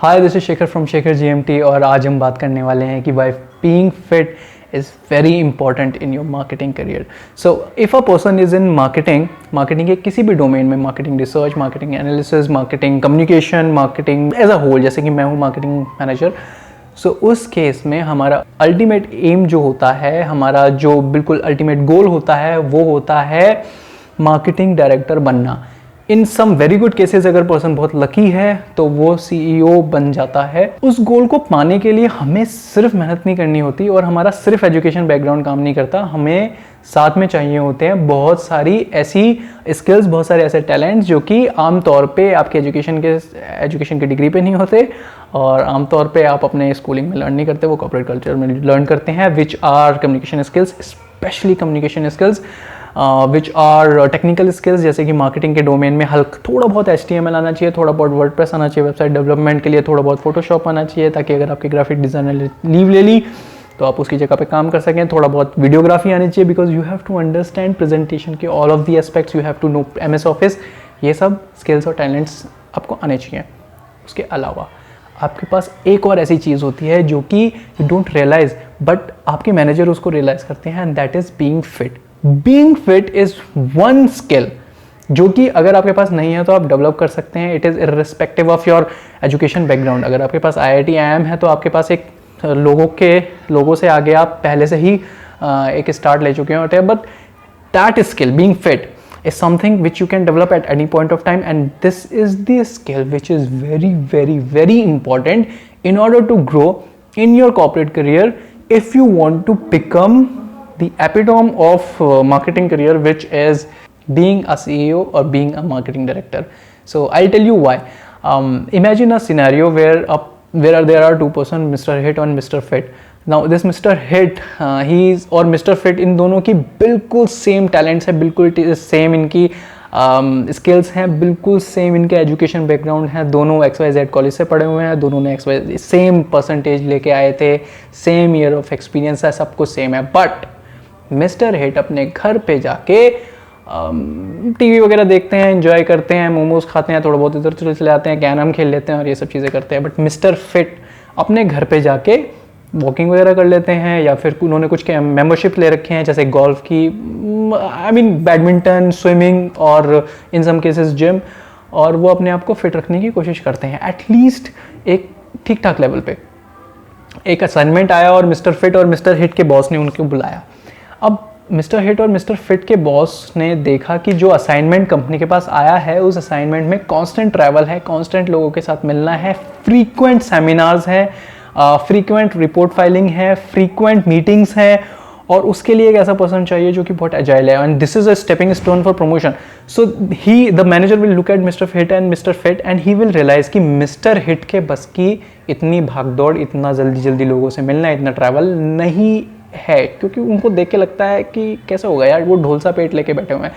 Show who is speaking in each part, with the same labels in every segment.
Speaker 1: Hi, this is Shekhar from Shekhar GMT और आज हम बात करने वाले हैं कि why being fit is very important in your marketing career. So if a person is in marketing के किसी भी डोमेन में, marketing research, marketing analysis, marketing communication, marketing as a whole, जैसे कि मैं हूँ मार्केटिंग मैनेजर. सो उस केस में हमारा अल्टीमेट एम जो होता है, हमारा जो बिल्कुल अल्टीमेट गोल होता है, वो होता है मार्केटिंग डायरेक्टर बनना. इन सम वेरी गुड केसेस अगर पर्सन बहुत लकी है तो वो सीईओ बन जाता है. उस गोल को पाने के लिए हमें सिर्फ मेहनत नहीं करनी होती और हमारा सिर्फ एजुकेशन बैकग्राउंड काम नहीं करता. हमें साथ में चाहिए होते हैं बहुत सारी ऐसी स्किल्स, बहुत सारे ऐसे टैलेंट्स जो कि आमतौर पे आपके एजुकेशन की डिग्री पे नहीं होते और आमतौर पे आप अपने स्कूलिंग में लर्न नहीं करते, वो कॉर्पोरेट कल्चर में लर्न करते हैं. Which are communication skills, specially communication skills, which are technical skills, जैसे कि मार्केटिंग के डोमेन में थोड़ा बहुत HTML आना चाहिए, थोड़ा बहुत वर्डप्रेस आना चाहिए, वेबसाइट डेवलपमेंट के लिए थोड़ा बहुत फोटोशॉप आना चाहिए, ताकि अगर आपकी ग्राफिक डिज़ाइनर लीव ले ली तो आप उसकी जगह पे काम कर सकें. थोड़ा बहुत वीडियोग्राफी आनी चाहिए, because you have to understand presentation के all of the aspects. You have to know MS office. ये सब स्किल्स और टैलेंट्स आपको आने चाहिए. उसके अलावा आपके पास एक और ऐसी चीज़ होती है जो कि यू डोंट रियलाइज, बट आपके मैनेजर उसको रियलाइज करते हैं, and that is being fit. Being fit is one skill जो कि अगर आपके पास नहीं है तो आप डेवलप कर सकते हैं. It is irrespective of your education background. अगर आपके पास IIT IIM है तो आपके पास एक लोगों से आगे आप पहले से ही एक स्टार्ट ले चुके होते हैं. But that skill, being fit, is something which you can develop at any point of time, and this is the skill which is very important in order to grow in your corporate career if you want to become the epitome of marketing career, which is being a CEO or being a marketing director. So I'll tell you why. Imagine a scenario where there are two persons, Mr. Hit and Mr. Fit. Now this Mr. Hit, और Mr. Fit, इन दोनों की बिल्कुल same talents है, बिल्कुल same इनकी skills हैं, बिल्कुल same इनके एजुकेशन बैकग्राउंड है. दोनों XYZ कॉलेज से पढ़े हुए हैं, दोनों ने XYZ सेम परसेंटेज लेके आए थे, सेम ईयर ऑफ एक्सपीरियंस है, सब कुछ सेम है. बट मिस्टर हिट अपने घर पे जाके TV वगैरह देखते हैं, एंजॉय करते हैं, मोमोज खाते हैं, थोड़ा बहुत इधर उधर चले जाते हैं, कैरम खेल लेते हैं और ये सब चीज़ें करते हैं. बट मिस्टर फिट अपने घर पे जाके वॉकिंग वगैरह कर लेते हैं, या फिर उन्होंने कुछ मेंबरशिप ले रखे हैं, जैसे गोल्फ की, बैडमिंटन, स्विमिंग और इन सम केसेस जिम, और वो अपने आप को फिट रखने की कोशिश करते हैं एटलीस्ट एक ठीक ठाक लेवल पे. एक असाइनमेंट आया और मिस्टर फिट और मिस्टर हिट के बॉस ने उनको बुलाया. अब मिस्टर हिट और मिस्टर फिट के बॉस ने देखा कि जो असाइनमेंट कंपनी के पास आया है, उस असाइनमेंट में कांस्टेंट ट्रैवल है, कांस्टेंट लोगों के साथ मिलना है, फ्रीक्वेंट सेमिनार्स हैं, फ्रीक्वेंट रिपोर्ट फाइलिंग है, फ्रीक्वेंट मीटिंग्स हैं, और उसके लिए एक ऐसा पर्सन चाहिए जो कि बहुत एजाइल है. And this is a stepping stone for promotion. So the manager will look at mister hit and mister fit and he will realise कि मिस्टर हिट के बस की इतनी भागदौड़, इतना जल्दी लोगों से मिलना, इतना ट्रैवल नहीं है, क्योंकि उनको देख के लगता है कि कैसे होगा यार, वो ढोल सा पेट लेके बैठे हुए हैं.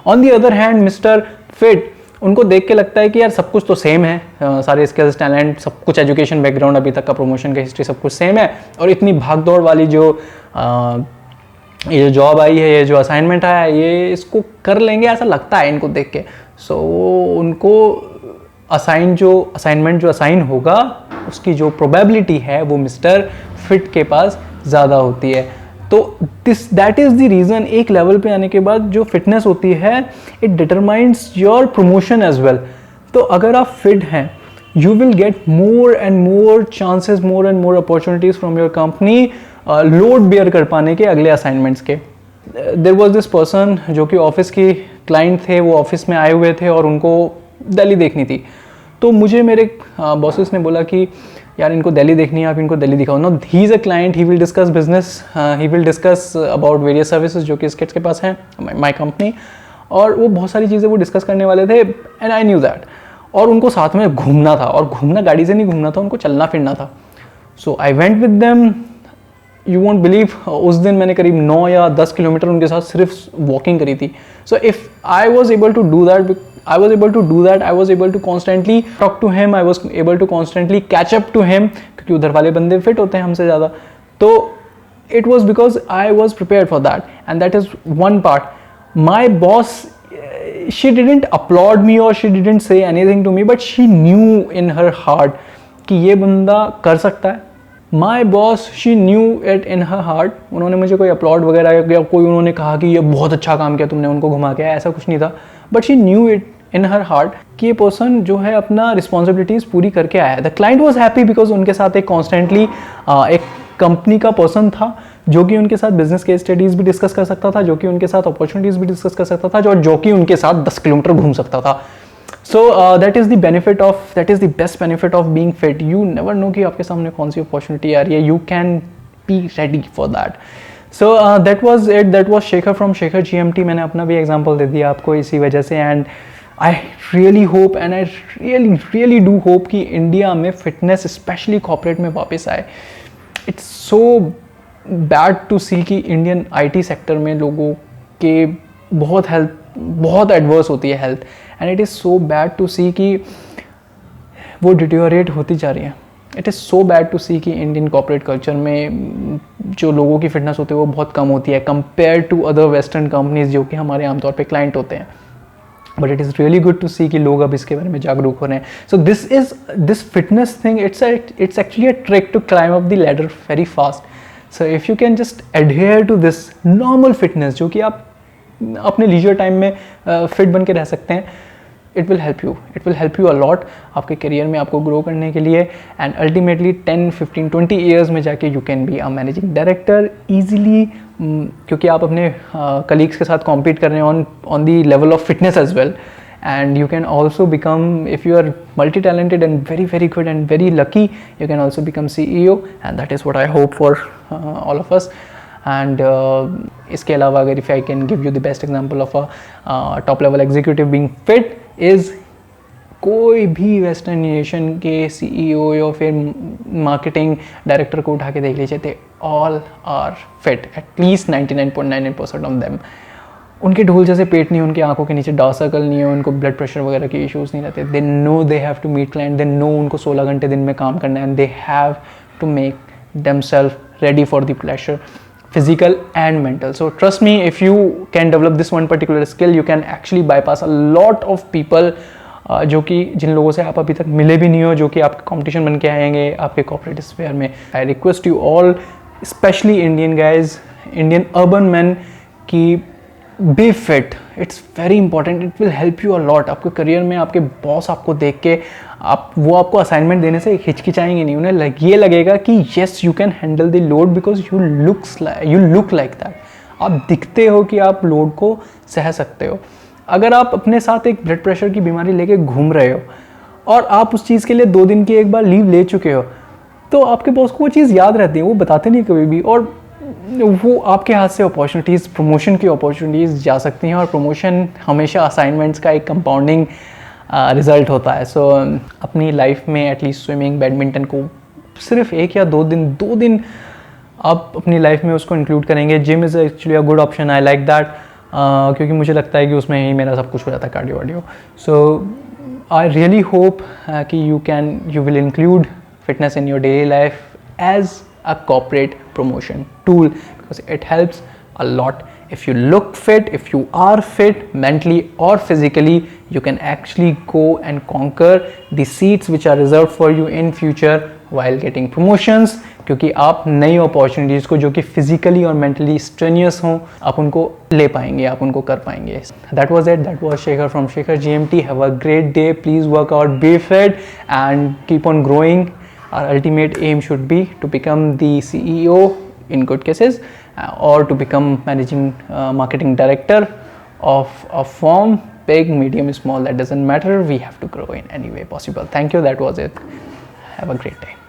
Speaker 1: On the other hand mister fit, उनको देख के लगता है कि यार सब कुछ तो सेम है, सारे स्किल्स, टैलेंट, सब कुछ, एजुकेशन बैकग्राउंड, अभी तक का प्रमोशन का हिस्ट्री, सब कुछ सेम है, और इतनी भागदौड़ वाली ये जो जॉब आई है, ये जो असाइनमेंट आया है, ये इसको कर लेंगे ऐसा लगता है इनको देख के. सो उनको असाइनमेंट जो असाइन होगा उसकी जो प्रोबेबिलिटी है वो मिस्टर फिट के पास ज़्यादा होती है. तो दैट इज़ द रीज़न. एक लेवल पे आने के बाद जो फिटनेस होती है, it determines your promotion as well. तो अगर आप फिट हैं, you will get more and more chances, more and more opportunities from your company load bear कर पाने के अगले असाइनमेंट्स के. देयर वाज दिस पर्सन जो कि ऑफिस की क्लाइंट थे, वो ऑफिस में आए हुए थे और उनको दिल्ली देखनी थी. तो मुझे मेरे बॉसेस ने बोला कि यार इनको दिल्ली देखनी है, आप इनको दिल्ली दिखाओ. No, he is a client, he will discuss business, he will discuss about various services जो कि इस किड्स के पास हैं, माई कंपनी, और वो बहुत सारी चीज़ें वो डिस्कस करने वाले थे, एंड आई न्यू दैट. और उनको साथ में घूमना था, और घूमना गाड़ी से नहीं घूमना था, उनको चलना फिरना था. So I went with them. You won't believe, उस दिन मैंने करीब 9 या 10 किलोमीटर उनके साथ सिर्फ वॉकिंग करी थी. So if I was able to do that, I was able to constantly talk to him, I was able to constantly catch up to him, क्योंकि उधर वाले बंदे फिट होते हैं हमसे ज़्यादा. तो it was because I was prepared for that, and that is one part. My boss, she didn't applaud me or she didn't say anything to me, but she knew in her heart कि ये बंदा कर सकता है। My boss she knew it in her heart. उन्होंने मुझे कोई applaud वगैरह या कोई उन्होंने कहा कि ये बहुत अच्छा काम किया तुमने, उनको घुमा के, ऐसा कुछ नहीं था। But she knew it in her heart कि ये पर्सन जो है अपना रिस्पॉन्सिबिलिटीज़ पूरी करके आया है। The client was happy because उनके साथ एक कॉन्स्टेंटली एक कंपनी का पर्सन था जो कि उनके साथ बिजनेस केस स्टडीज़ भी डिस्कस कर सकता था, जो कि उनके साथ अपॉर्चुनिटीज़ भी डिस्कस कर सकता था, जो कि उनके साथ 10 किलोमीटर घूम सकता था। So that is the best benefit of being fit. You never know कि आपके सामने कौन सी अपॉर्चुनिटी आ रही है. You can be ready for that. So that was it. That was Shekhar from Shekhar GMT. मैंने अपना भी एग्जांपल दे दिया आपको इसी वजह से. And I really hope and I really do hope कि इंडिया में फिटनेस स्पेशली कॉर्पोरेट में वापस आए. It's so bad to see कि इंडियन IT सेक्टर में लोगों के बहुत एडवर्स होती है health, and it is so bad to see कि वो डिटेरियोरेट होती जा रही है. It is so bad to see कि इंडियन कॉर्पोरेट कल्चर में जो लोगों की फिटनेस होती है वो बहुत कम होती है compare to other western companies जो कि हमारे आमतौर पे क्लाइंट होते हैं. But it is really good to see कि लोग अब इसके बारे में जागरूक हो रहे हैं. So this fitness thing it's actually a trick to climb up the ladder very fast. So if you can just adhere to this normal fitness जो कि आप अपने लीजर टाइम में फिट बन के रह सकते हैं, it will help you a lot आपके करियर में आपको ग्रो करने के लिए. एंड अल्टीमेटली 10, 15, 20 ईयर्स में जाके you can be a managing director easily, क्योंकि आप अपने कलीग्स के साथ कॉम्पीट कर रहे हैं on the level of fitness as well. And you can also become, if you are multi-talented and very good and very lucky, you can also become CEO, and that is what I hope for all of us. And इसके अलावा अगर if I can give you the best example of a top level executive being fit is कोई भी western nation के CEO या फिर marketing director को उठा के देख लीजिए, they all are fit, at least 99.99% of them. उनके ढोल जैसे पेट नहीं, उनकी आंखों के नीचे डार्क सर्कल नहीं है, उनको ब्लड प्रेशर वगैरह के इश्यूज़ नहीं रहते. They know they have to meet client, they know उनको 16 घंटे दिन में काम करना है, and they have to make themselves ready for the pressure, physical and mental. So trust me, if you can develop this one particular skill, you can actually bypass a lot of people जो कि जिन लोगों से आप अभी तक मिले भी नहीं हो, जो कि आपके कंपटीशन बन के आएंगे आपके कॉर्पोरेट स्फीयर में. I request you all, specially Indian guys, Indian urban man, की be fit. It's very important. It will help you a lot. आपके करियर में आपके बॉस आपको देख के वो आपको असाइनमेंट देने से हिचकिचाएंगे नहीं. उन्हें ये लगेगा कि yes you can handle the load because you look like that. आप दिखते हो कि आप लोड को सह सकते हो. अगर आप अपने साथ एक ब्लड प्रेशर की बीमारी लेके घूम रहे हो और आप उस चीज़ के लिए 2 दिन की एक बार लीव ले चुके हो, तो आपके बॉस को वो चीज़ याद रहती है, वो बताते नहीं कभी भी, और वो आपके हाथ से अपॉर्चुनिटीज़, प्रमोशन की अपॉर्चुनिटीज़ जा सकती हैं. और प्रमोशन हमेशा असाइनमेंट्स का एक कंपाउंडिंग रिज़ल्ट होता है. सो अपनी लाइफ में एटलीस्ट स्विमिंग, बैडमिंटन को सिर्फ 1 या 2 दिन आप अपनी लाइफ में उसको इंक्लूड करेंगे. Gym is actually a good option. I like that, क्योंकि मुझे लगता है कि उसमें ही मेरा सब कुछ हो जाता है, कार्डियो वार्डियो. सो आई रियली होप कि you will include fitness in your daily life as a corporate promotion tool, because it helps a lot. If you look fit, if you are fit mentally or physically, you can actually go and conquer the seats which are reserved for you in future while getting promotions, क्योंकि आप नई opportunities को जो कि physically और mentally strenuous हों आप उनको ले पाएंगे, आप उनको कर पाएंगे. That was it. That was Shekhar from Shekhar GMT. Have a great day. Please work out, be fit and keep on growing. Our ultimate aim should be to become the CEO in good cases, or to become managing marketing director of a firm, big, medium, small, that doesn't matter. We have to grow in any way possible. Thank you. That was it. Have a great day.